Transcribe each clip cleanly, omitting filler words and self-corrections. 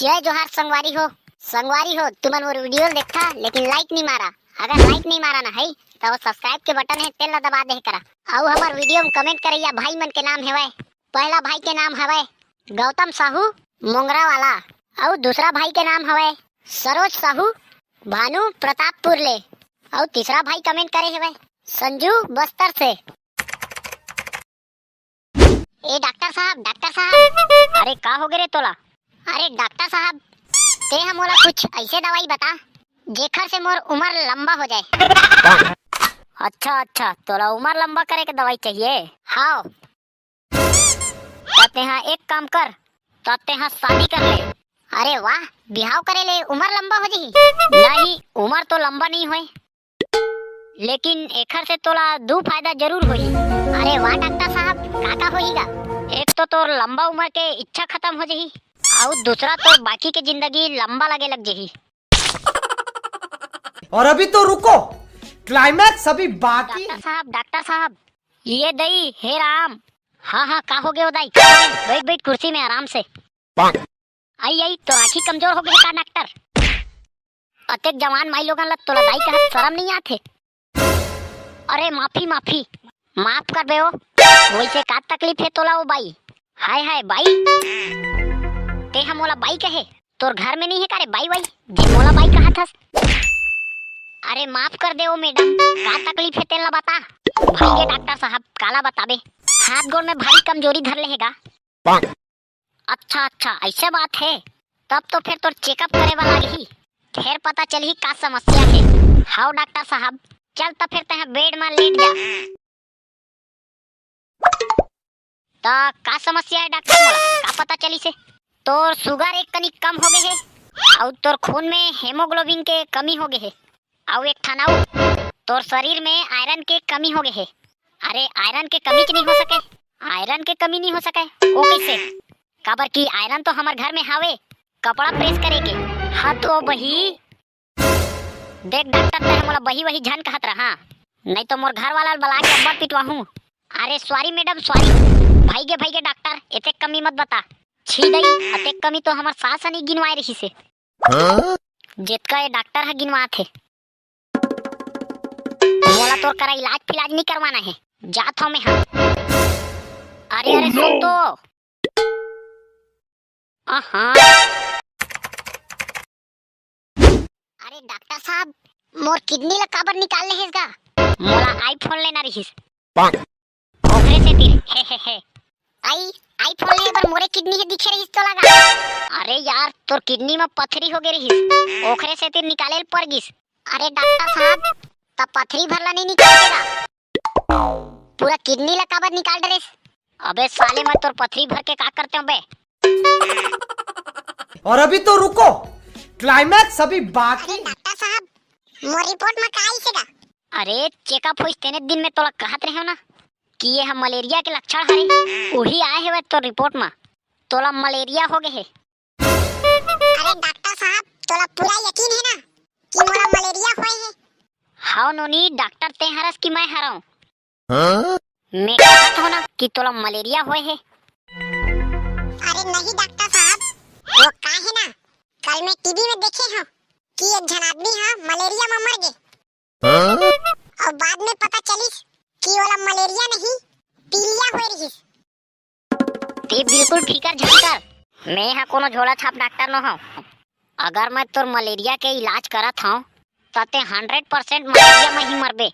जय जोहार संगवारी हो तुमन मोर वीडियो देखता लेकिन लाइक नहीं मारा। अगर लाइक नहीं मारा ना है तो वो सब्सक्राइब के बटन है तेल ला दबा दे करा। और हमार वीडियो में कमेंट करैया भाई मन के नाम है। पहला भाई के नाम है गौतम साहू मोंगरा वाला और दूसरा भाई के नाम है सरोज साहू भानु प्रतापपुर ले और तीसरा भाई कमेंट करे है संजू बस्तर से। ए डॉक्टर साहब अरे का हो गए रे तोला? अरे डॉक्टर साहब ते हम मोला कुछ ऐसे दवाई बता जेखर से मोर उम्र लंबा हो जाए। अच्छा तोला उम्र लंबा करे के दवाई चाहिए? हाँ तो हाँ एक काम कर तो हाँ शादी कर ले। अरे वाह बिहाव करे ले उम्र लंबा हो जाही? नहीं उम्र तो लंबा नहीं होए लेकिन एखर से तोला दो फायदा जरूर होई। अरे वाह डॉक्टर साहब का होईगा? एक तो तोर लंबा उम्र के इच्छा खत्म हो जाही और दूसरा तो बाकी के जिंदगी लंबा लगे लग जाही। और अभी तो रुको क्लाइमैक्स अभी बाकी। डॉक्टर साहब ये दई हे राम। हाँ का हो गया दाई? बैठ कुर्सी में आराम से। आई तो आँखी कमजोर हो गई का डॉक्टर? अतेक जवान माई लोगन लग तोला दाई का शर्म नहीं आथे? अरे माफी माफ कर बे हो। वैसे का तकलीफ है तोला वो बाई? हाय बाई ते हम मोला बाई कहे तोर घर में नहीं है का रे बाई जे मोला बाई कहा थस? अरे माफ कर दे ओ मैडम का तकलीफ है तेला बता। भाई के डॉक्टर साहब काला बताबे हाथ गोड़ में भारी कमजोरी धर लेगा। अच्छा ऐसा बात है तब तो फिर तोर चेकअप करे वाला ही फिर पता चली का समस्या है। हाँ डॉक्टर साहब चल तो फिर तह बेड में लेट जा। तो का समस्या है डॉक्टर मोला का पता चली से? तोर शुगर एक कनी कम हो गए है और तोर खून में हेमोग्लोबिन के कमी हो गए है और एक ठानाऊ तोर शरीर में आयरन के कमी हो गए है। अरे आयरन के कमी नहीं हो सके? आयरन के कमी नहीं हो सके वो कैसे? काबर की आयरन तो हमार घर में हावे कपड़ा प्रेस करे के। हाँ तो बही देख डॉक्टर ते मोला बही झन कहत रहा नहीं तो मोर घर वाला बला के अब्बा पिटवा हूँ। अरे सॉरी मैडम सॉरी भाई के डॉक्टर एते कमी मत बता। छी दई अते कमी तो हमार सास नहीं गिनवाए रही से जेतका ये डॉक्टर है गिनवा थे। मोला तोर करा इलाज नहीं करवाना है जात हूँ मैं। हाँ अरे सुन तो अरे डॉक्टर साहब मोर किडनी ला काबर निकाल ले हेगा? मोला आईफोन लेना रहीस ओकरे से तीर हे आईफोन ले पर मोरे किडनी है दिखे रहीस तो लगा। अरे यार तोर किडनी में पथरी हो गई रहीस ओकरे से तीर निकाले पड़ गिस। अरे डॉक्टर साहब तब पथरी भरला नहीं निकालेगा पूरा किडनी ला काबर निकाल डरेस? अबे साले मैं तोर पथरी भर के का करते हूँ बे? और अभी तो रुको क्लाइमैक्स अभी बाकी। अरे डॉक्टर साहब मोर रिपोर्ट में का आइसेगा? अरे चेकअप होइस तेने दिन में तोला कहत रहे हो ना कि ये हम मलेरिया के लक्षण हरे वही आए है तो रिपोर्ट में तोला मलेरिया हो गए है। अरे डॉक्टर साहब तोला पूरा यकीन है ना कि मोला मलेरिया होए है? हाँ नोनी डॉक्टर ते हरस कि मैं हराऊं? मैं कहत हूं ना कि तोला मलेरिया होए है। अरे नहीं डॉक्टर साहब वो का है ना कल मैं टीवी में देखे हूं कि एक जन आदमी मलेरिया में मर गए और बाद में पता चलिस कि वाला मलेरिया नहीं पीलिया होए रही। ते बिल्कुल ठीकर झटकर मैं यहाँ कोनो झोला छाप डॉक्टर न हूँ। अगर मैं तोर मलेरिया के इलाज करत हूँ तो ते 100% मलेरिया में ही मरबे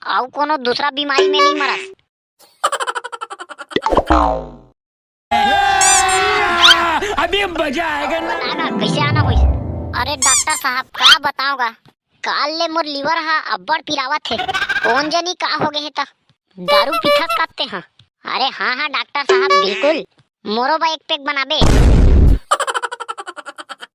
और कोनो दूसरा बीमारी में नहीं मरस। अभी मजा आएगा ना कैसे आना हुई? अरे डॉक्टर साहब का बताऊंगा काल ले मोर लीवर हा अब्बड़ पिरावा थे कौन जनी का हो गए ता दारू पीथस करते हैं। अरे हाँ डॉक्टर साहब बिल्कुल मोरो बा एक पैक बनाबे